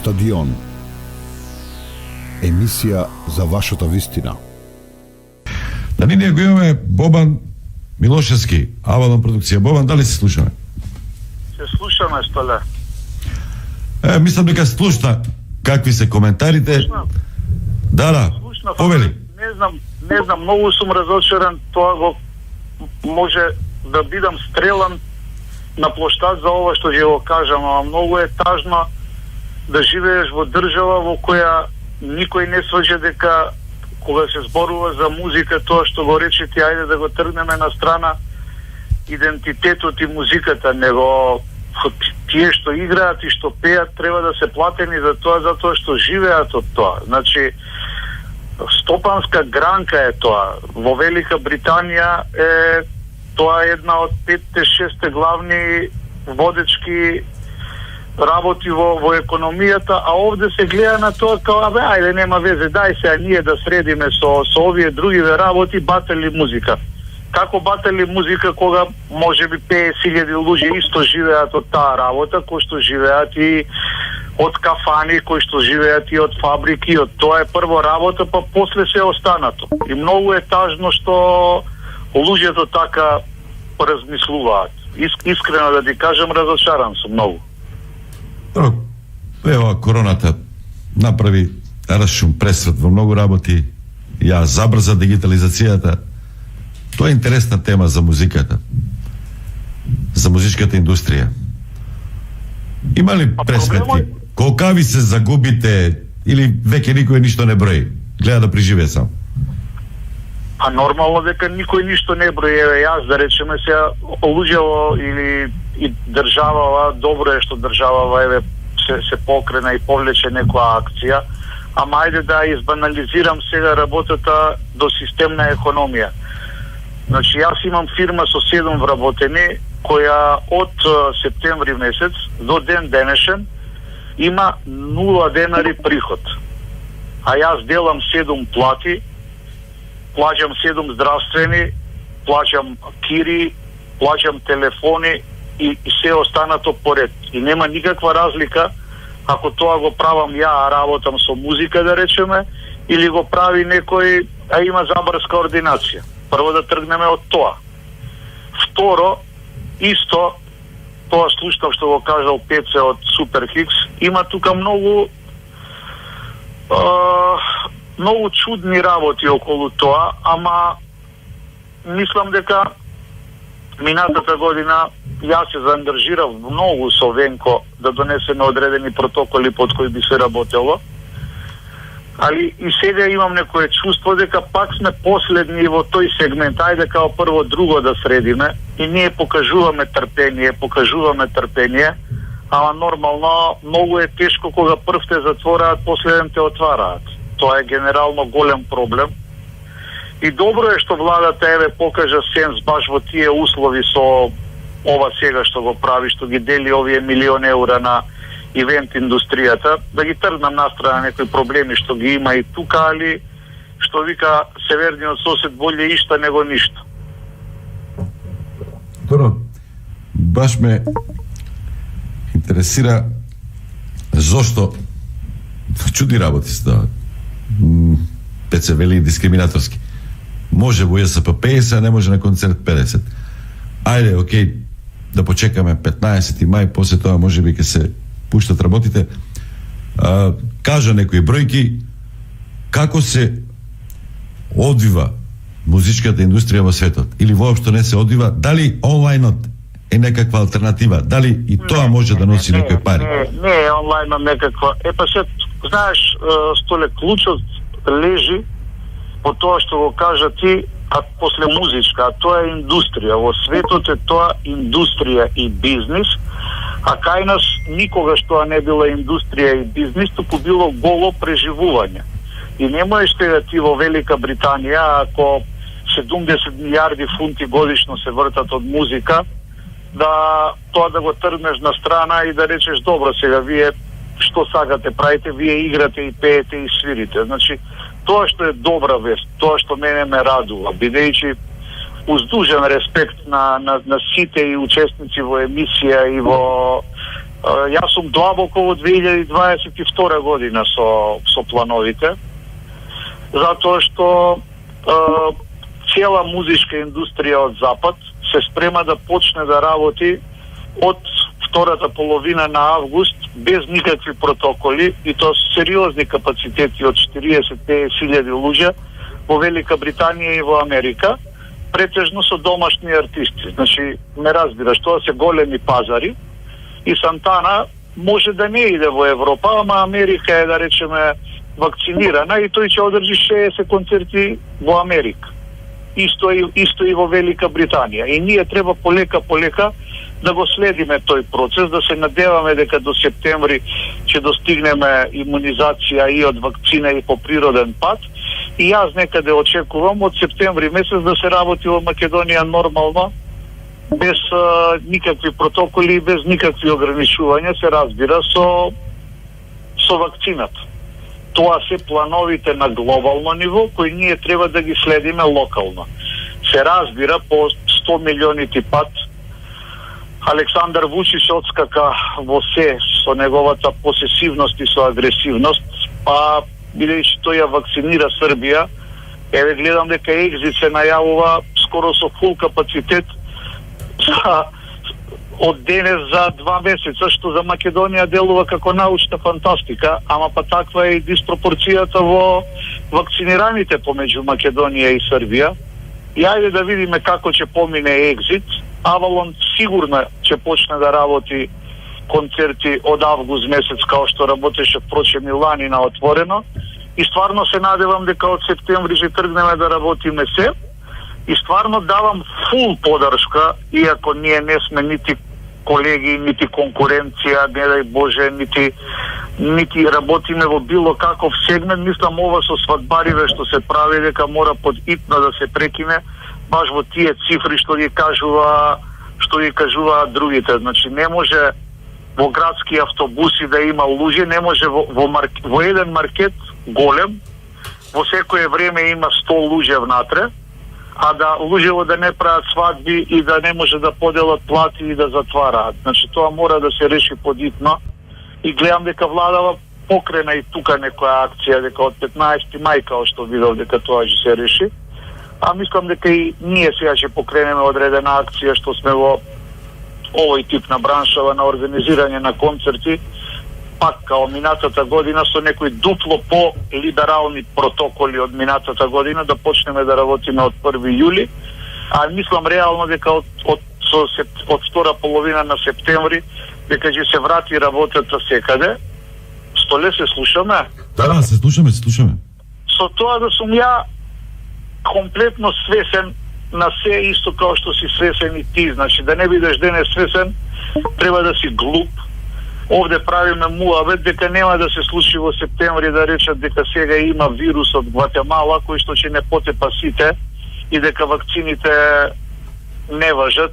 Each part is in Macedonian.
Стадион. Емисија за вашата вистина. На линија го имаме Бобан Милошевски, Авалон продукција. Бобан, дали се слушаме? Се слушаме, Столе. Мислам дека слушна какви се коментарите. Слушна. Да, Слушна, повели. Не знам, многу сум разочаран, тоа го може да бидам стрелан на плоштад за ова што ќе го кажам, ама многу е тажно да живееш во држава во која никој не сваќа дека кога се зборува за музика, тоа што го рече ти, ајде да го тргнеме на страна идентитетот и музиката, него тие што играат и што пеат треба да се платени за тоа, затоа што живеат од тоа. Значи, стопанска гранка е тоа. Во Велика Британија е тоа една од 5-6 главни водечки работи во економијата, а овде се гледа на тоа као, ајде, нема везе, дај се, а ние да средиме со овие другиве работи, батали музика. Како батали музика кога може би 50.000 луѓе исто живеат од таа работа, кои што живеат и од кафани, кои што живеат и од фабрики, од тоа е прво работа, па после се останато. И многу е тажно што луѓето така размислуваат. Искрено да ти кажам, разочаран сум многу. Ева, короната направи расшум, пресвет во многу работи, ја забрза дигитализацијата. Тоа е интересна тема за музиката, за музичката индустрија. Има ли пресметки? Колкави се загубите или веќе никој ништо не брои? Гледа да преживее сам. А нормално дека никој ништо не брои. Еве, јас да речеме сега луѓето или и државава, добро е што државава еве се покрена и повлече некоја акција, ама ајде да избанализирам сега работата до системна економија. Значи, јас имам фирма со 7 вработени, која од септември месец до ден денешен има 0 денари приход. А јас делам 7 плати, плаќам 7 здравствени, плаќам кири, плаќам телефони и се останато поред. И нема никаква разлика ако тоа го правам ја, а работам со музика, да речеме, или го прави некој, а има забрска ординација. Прво да тргнеме од тоа. Второ, исто, тоа слушнав што го кажал Пеце од Супер Хикс, има тука многу чудни работи околу тоа, ама мислам дека минатата година јас се заангажирав многу со Венко да донесеме одредени протоколи под кои би се работело. Али и сега имам некое чувство дека пак сме последни во тој сегмент. Ајде као прво друго да средиме и ние покажуваме трпение, ама нормално многу е тешко кога прв те затвораат, последен те отвараат. Тоа е генерално голем проблем. И добро е што владата еве покажа сенс баш во тие услови со ова сега што го прави, што ги дели овие милиони евра на ивент индустријата, да ги тргнам настрана некои проблеми што ги има и тука, али што вика северниот сосед, болje ишта него ништо. Добро, баш ме интересира зошто чудни работи се дават. Пеце вели дискриминаторски. Може во ЈСП 50, а не може на концерт 50. Ајде, окей, да почекаме 15 мај, после тоа може би ќе се пуштат работите. Кажа некои бројки, како се одвива музичката индустрија во светот, или воопшто не се одвива, дали онлајнот е некаква алтернатива, дали и тоа може да носи некои пари? Не е онлајнот некаква. Па се, знаеш, Столе, клучот лежи по тоа што го кажа ти, а после музичка, а тоа е индустрија. Во светот е тоа индустрија и бизнис, а кај нас никогаш тоа не била индустрија и бизнис, туку било голо преживување. И не можеш сега ти во Велика Британија, ако 70 милиарди фунти годишно се вртат од музика, да тоа да го тргнеш на страна и да речеш, добро, сега вие што сакате правите, вие играте и пеете и свирите. Значи, тоа што е добра вест, тоа што мене ме радува, бидејќи уздужен респект на сите и учесници во емисија и во Јас сум длабоко во 2022 година со плановите, затоа што цела музичка индустрија од Запад се спрема да почне да работи од втората половина на август без никакви протоколи и тоа со сериозни капацитети од 40-50 луѓе во Велика Британија и во Америка, претежно со домашни артисти. Значи, ме разбираш, тоа се големи пазари и Сантана може да не иде во Европа, ама Америка е, да речеме, вакцинирана и тој ќе одржи 60 концерти во Америка. Исто и во Велика Британија. И ние треба полека да го следиме тој процес, да се надеваме дека до септември ќе достигнеме имунизација и од вакцина и по природен пат. И јас некаде очекувам од септември месец да се работи во Македонија нормално, без никакви протоколи, без никакви ограничувања, се разбира, со вакцината. Тоа се плановите на глобално ниво, кои ние треба да ги следиме локално. Се разбира, по 100 милионити пат Александар Вучич одскака во се со неговата посесивност и со агресивност, па бидејќи тој ја вакцинира Србија, еве гледам дека Екзит се најавува скоро со фул капацитет од денес за 2 месеца, што за Македонија делува како научна фантастика, ама па таква е и диспропорцијата во вакцинираните помеѓу Македонија и Србија. И ајде да видиме како ќе помине Екзит. Авалон сигурно ќе почне да работи концерти од август месец, као што работеше впрочем и лани на отворено. И стварно се надевам дека од септември ќе тргнеме да работиме се. И стварно давам фул подршка, иако ние не сме нити колеги, нити конкуренција, не дај Боже, нити работиме во било каков сегмент. Мислам ова со свадбариве што се прави дека мора подитно да се прекине, баш во тие цифри што ги кажуваат другите. Значи не може во градски автобуси да има луѓе, не може во еден маркет голем, во секое време има 100 луѓе внатре, а да луѓево да не прават свадби и да не може да поделат плати и да затвараат. Значи тоа мора да се реши подитно и гледам дека владава покрена и тука некоја акција, дека од 15 мај, као што видов дека тоа ќе се реши. А мислам дека и ние сега ќе покренеме одредена акција што сме во овој тип на браншава на организирање на концерти, пак као минатата година со некои дупло по-либерални протоколи од минатата година, да почнеме да работиме од 1 јули. А мислам реално дека од втора половина на септември дека ќе се врати работата секаде. Столе, се слушаме? Да, се слушаме. Со тоа да сум ја комплетно свесен на се, исто како што си свесен и ти. Значи, да не бидеш денес свесен, треба да си глуп. Овде правиме муавет дека нема да се случи во септември да речат дека сега има вирус од Гватемала кој што ќе не потепа сите и дека вакцините не важат.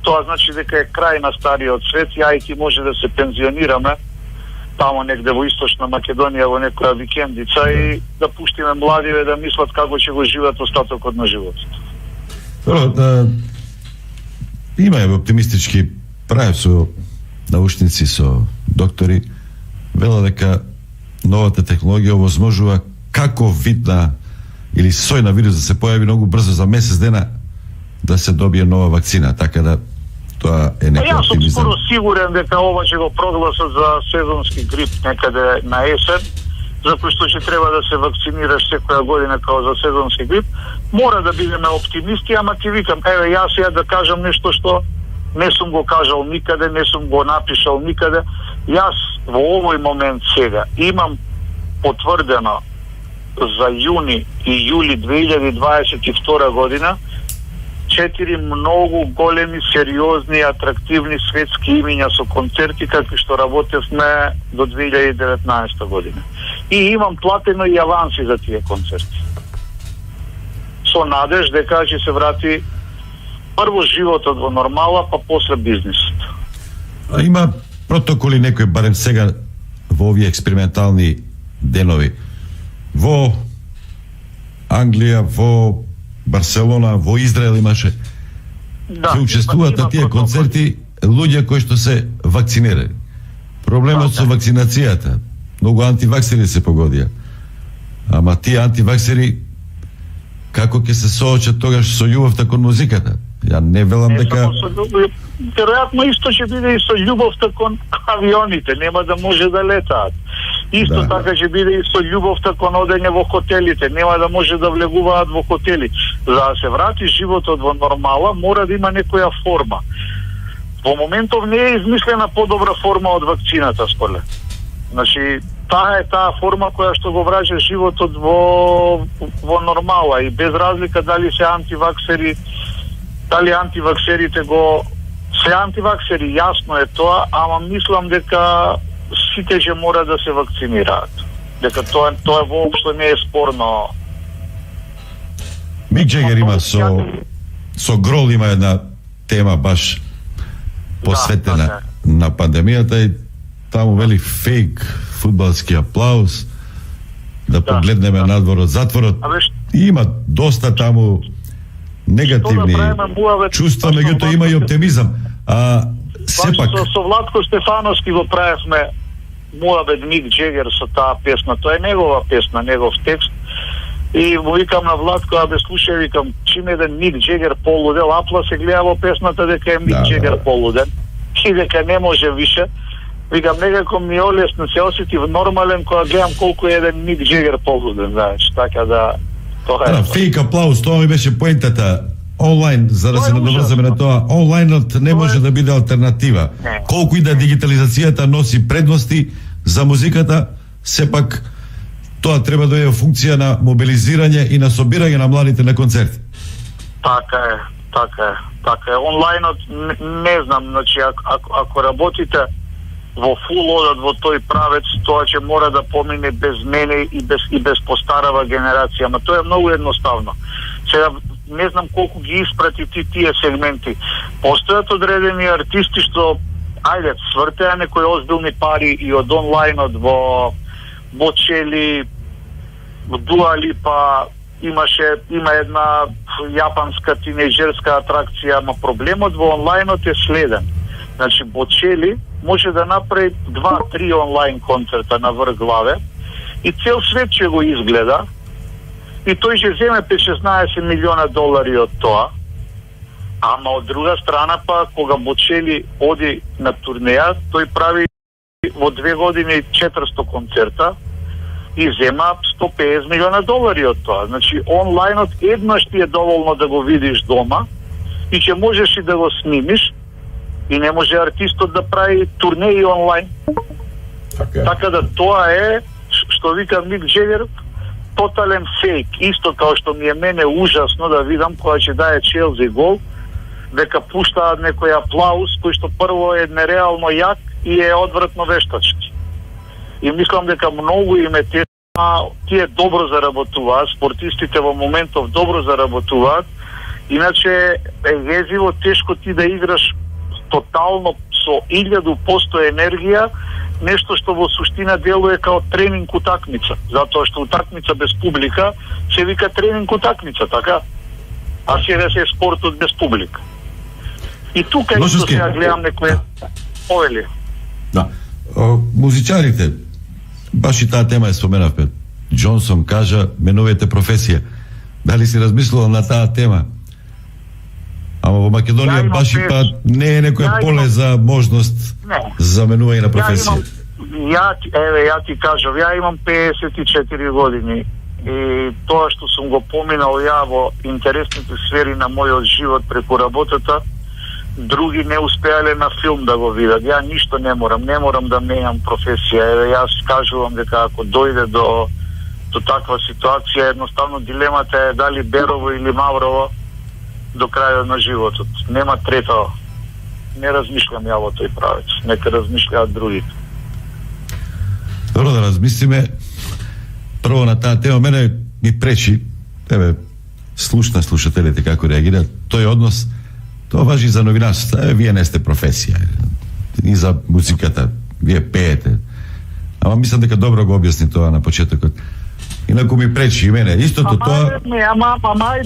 Тоа значи дека е крај на стариот свет, ја и ти може да се пензионираме тамо негде во источна Македонија во некоја викендица и да пуштиме младиве да мислат како ќе го живеат остатокот на животот. Има оптимистички прави со научници, со доктори, вела дека новата технологија овозможува како вид на или сој на вирус да се појави многу брзо, за месец дена да се добие нова вакцина, така да тоа е некој оптимизам. Јас сум скоро сигурен дека ова ќе го прогласат за сезонски грип некаде на есен, за кој што ќе треба да се вакцинираш секоја година као за сезонски грип. Мора да бидеме оптимисти, ама ти викам, еве јас ја да кажам нешто што не сум го кажал никаде, не сум го напишал никаде. Јас во овој момент сега имам потврдено за јуни и јули 2022 година 4 многу големи, сериозни, атрактивни светски имиња со концерти какви што работевме до 2019 година. И имам платено и аванси за тие концерти. Со надеж дека ќе се врати прво животот во нормала, па после бизнисот. А има протоколи некои, барем сега во овие експериментални денови. Во Англија, во Барселона, во Израел имаше. Да, учествуваат на тие концерти луѓе кои што се вакцинирани. Проблемот со вакцинацијата. Многу антиваксери се погодија. Ама тие антиваксери како ќе се соочат тогаш со љубовта кон музиката? Ја не велам дека... Веројатно исто ќе биде и со љубовта кон авионите, нема да може да летаат. Исто така ќе биде и со љубовта кон одење во хотелите, нема да може да влегуваат во хотели. За да се врати животот во нормала, мора да има некоја форма. Во моментов не е измислена подобра форма од вакцината, според. Значи, таа е таа форма која што го враќа животот во нормала и без разлика дали се антиваксери, дали антиваксерите го се антиваксери, јасно е тоа, ама мислам дека сите ќе мора да се вакцинираат. Дека тоа воопшто не е спорно. Мик Джегер има со Грол има една тема баш посветена на пандемијата и таму вели фейк фудбалски аплауз, да погледнеме надвор од затворот. И има доста таму негативни чувства, меѓутоа има и оптимизам. Сепак со Владко Стефановски го правевме муабет Мик Джегер со таа песна. Тоа е негова песна, негов текст. И му викам на Владко, слушај, викам, чим еден Мик Джегер полудел, Апла се гледа во песната дека е Мик Джегер полуден и дека не може више. Викам, некако ми олесно се осетив нормален кога гледам колку е еден Мик Джегер полуден, знаеш, така да... Фейк аплауз, тоа ми беше поентата. Онлайн, за да се надоврзаме на тоа, онлайнот не може да биде алтернатива. Колку и да дигитализацијата носи предности за музиката, сепак тоа треба да е функција на мобилизирање и на собирање на младите на концерти. Така е. Онлайнот, не знам, значи, ако работите во фул одат во тој правец, тоа ќе мора да помине без мене и без постарава генерација, ама тоа е многу едноставно. Сега не знам колку ги испрати тие сегменти. Постојат одредени артисти што свртеа некои озбилни пари и од онлайнот во Бочели, Дуа Липа, има една јапанска тинејџерска атракција, ама проблемот во онлайнот е следен. Значи, Бочели може да направи 2-3 онлайн концерта на врх главе и цел свет ќе го изгледа и тој ќе земе 5-16 милиона долари од тоа. Ама од друга страна па, кога Бочели оди на турнеја, тој прави во 2 години 400 концерта и зема 150 милиона долари од тоа. Значи, онлайнот еднаш ти е доволно да го видиш дома и ќе можеш и да го снимиш и не може артистот да прави турнеи онлайн. Така да тоа е, што вика Мик Джегер, тотален фейк. Исто као што ми е мене ужасно да видам кога ќе дае Челси гол, дека пуштаат некој аплауз кој што прво е нереално јак и е одвратно вештачки. И мислам дека многу им е тие добро заработуваат, спортистите во моментов добро заработуваат, иначе е језиво тешко ти да играш тотално со 1000% енергија, нешто што во суштина делува као тренинг утакмица, затоа што утакмица без публика се вика тренинг утакмица, така? А се спортот без публика. И тука исто сега гледам некој овели. Да. Музичарите, баш и таа тема е споменавме. Джонсон кажа, менувајте професија. Дали си размислувал на таа тема? Ама во Македонија баш и па не е некоја поле за можност за менување на професија. Ја ти кажав, ја имам 54 години и тоа што сум го поминал ја во интересните сфери на мојот живот преку работата, други не успеале на филм да го видат. Ја ништо не морам да менам професија. Јас кажувам дека ако дојде до таква ситуација, едноставно дилемата е дали Берово или Маврово до крајот на животот. Нема трето. Не размишлям ја во тој правец. Нека размишлjaат другите. Добро, да размислиме. Прво на таа тема мене ми пречи, слушна слушателите како реагираат, тој однос. Тоа важи за новинарството. Вие не сте професија. И за музиката. Вие пеете. Ама мислам дека добро го објасни тоа на почетокот. Инаку ми пречи и мене. Истото тоа... Ама ајде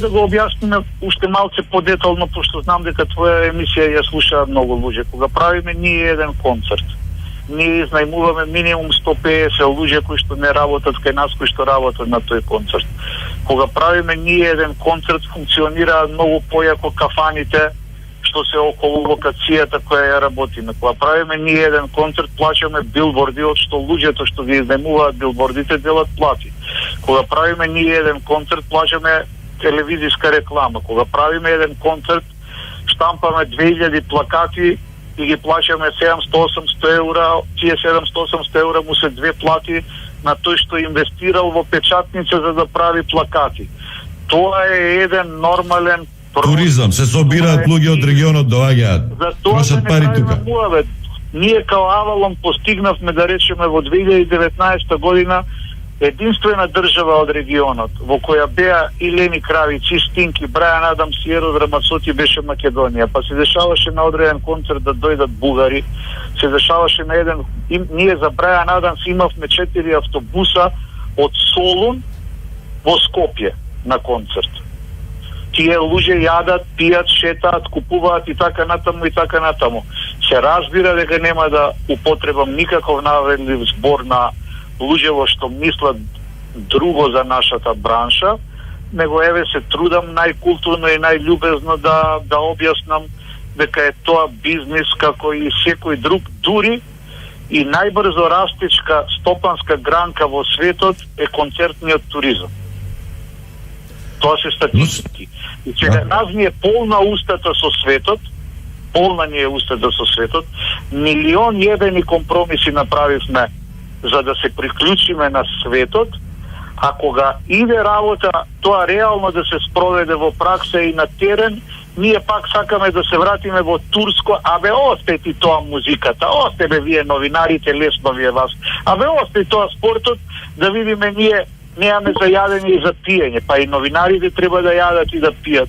да го објасниме уште малце подетално, пошто знам дека твоја емисија ја слушаат многу луѓе. Кога правиме ние еден концерт ние изнајмуваме минимум 150 луѓе кои што не работат кај нас, кои што работат на тој концерт. Кога правиме ние еден концерт, функционираат многу појако кафаните што се околу локацијата која ја работиме. Кога правиме ние еден концерт, плачаме билборди, од што луѓето што ги изнајмуваат билбордите делат плати. Кога правиме ние еден концерт, плачаме телевизиска реклама. Кога правиме еден концерт, штампаме 2000 плакати и ги плачаме 700-800 евра. Тие 700-800 евра му се две плати на тој што инвестирал во печатница за да прави плакати. Тоа е еден нормален Туризам, се собираат луѓе од регионот, доаѓаат, трошат пари тука. Ние као Авалон постигнавме, да речеме, во 2019 година единствена држава од регионот, во која беа и Лени Кравици, Стинки, Брајан Адамс и Ерод Рамацоти, беше Македонија. Па се дешаваше на одреден концерт да дојдат бугари, се дешаваше на еден... Ние за Брајан Адамс имавме 4 автобуса од Солун во Скопје на концерт. Тие луѓе јадат, пијат, шетаат, купуваат и така натаму и така натаму. Се разбира дека нема да употребам никаков навредлив збор на луѓе во што мислат друго за нашата бранша, него еве се трудам најкултурно и најљубезно да објаснам дека е тоа бизнис како и секој друг, дури и најбрзо растечка стопанска гранка во светот е концертниот туризам. Тоа се статистики. И сега нас ни е полна устата со светот, полна ни е устата со светот, милион јебени компромиси направивме за да се приклучиме на светот, а кога иде работа, тоа реално да се спроведе во пракса и на терен, ние пак сакаме да се вратиме во турско, абе остајте тоа музиката, остајте вие новинарите, лесно ви е вас, абе остајте тоа спортот, да видиме ние немаме за јадење и за пиење, па и новинарите треба да јадат и да пијат.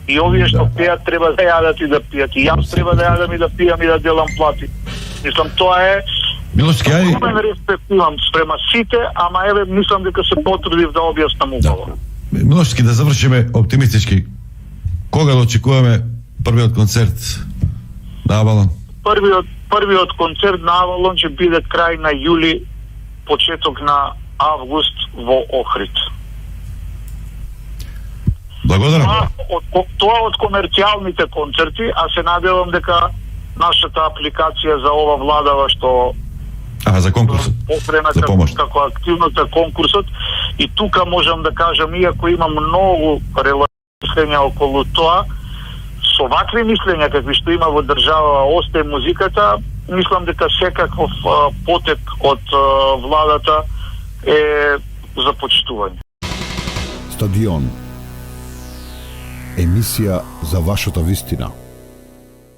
И овие што пеат треба да јадат и да пијат. И јас треба да јадам и да пијам и да делам плати. Мислам, тоа е Милошки, ај... Огромен респект имам спрема сите, ама еве мислам дека се потрудив да објаснам убаво. Милошки, да завршиме оптимистички. Кога да очекуваме првиот концерт на Авалон? Првиот концерт на Авалон ќе биде крај на јули, почеток на август во Охрид. Благодарам. Тоа од комерцијалните концерти, а се надевам дека нашата апликација за ова владава што за конкурсот. Покрена за помош. Како активната конкурсот, и тука можам да кажам, иако има многу мислења околу тоа, со вакви мислења какви што има во држава остае музиката, мислам дека секаков потек од владата е за почитување. Стадион. Емисија за вашата вистина.